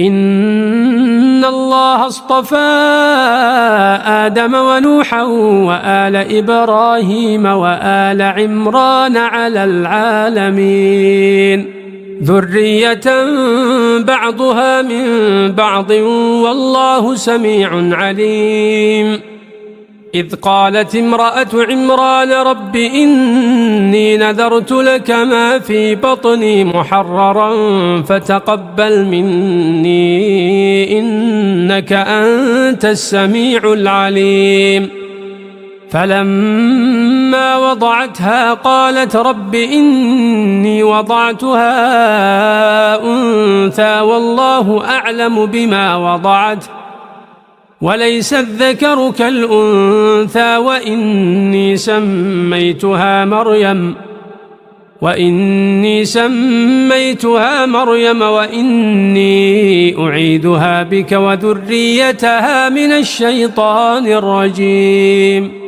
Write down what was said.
إن الله اصطفى آدم ونوحا وآل إبراهيم وآل عمران على العالمين ذرية بعضها من بعض والله سميع عليم. إذ قالت امرأة عمران رب إني نذرت لك ما في بطني محررا فتقبل مني إنك أنت السميع العليم. فلما وضعتها قالت رب إني وضعتها أنثى والله أعلم بما وضعت وليس الذكر كالأنثى وإني سميتها مريم وإني أعيدها بك وذريتها من الشيطان الرجيم.